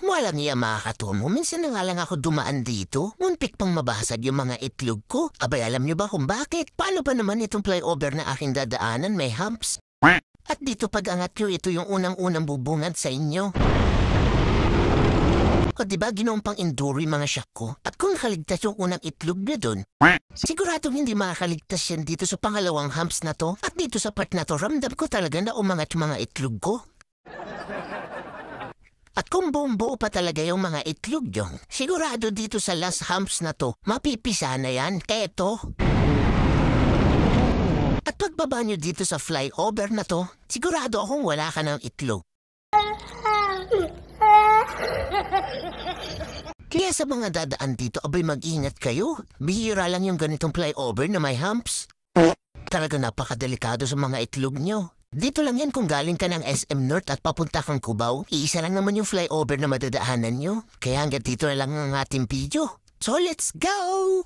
Walang iya mga katomo, minsan na nga lang ako dumaan dito. Muntik pang mabasag yung mga itlog ko. Abay, alam niyo ba kung bakit? Paano ba naman itong flyover na aking dadaanan may humps? At dito pag-angat nyo, ito yung unang-unang bubungad sa inyo. O diba ginoong pang enduro yung mga shock ko? At kung nakaligtas yung unang itlog niya dun, siguradong hindi makakaligtas yan dito sa pangalawang humps na to. At dito sa part na to, ramdam ko talaga na umangat yung mga itlog ko. At kung buong-buo pa talaga yung mga itlog yung, sigurado dito sa last humps na to, mapipisa na yan. Eto. At pagbaba nyo dito sa flyover na to, sigurado akong wala ka ng itlog. Kaya sa mga dadaan dito, abay mag-ingat kayo. Bihira lang yung ganitong flyover na may humps. Talaga napakadelikado sa mga itlog nyo. Dito lang yan kung galing ka ng SM North at papunta kang Cubao. Iisa lang naman yung flyover na madadaanan nyo. Kaya hanggang dito na lang ang ating video. So let's go!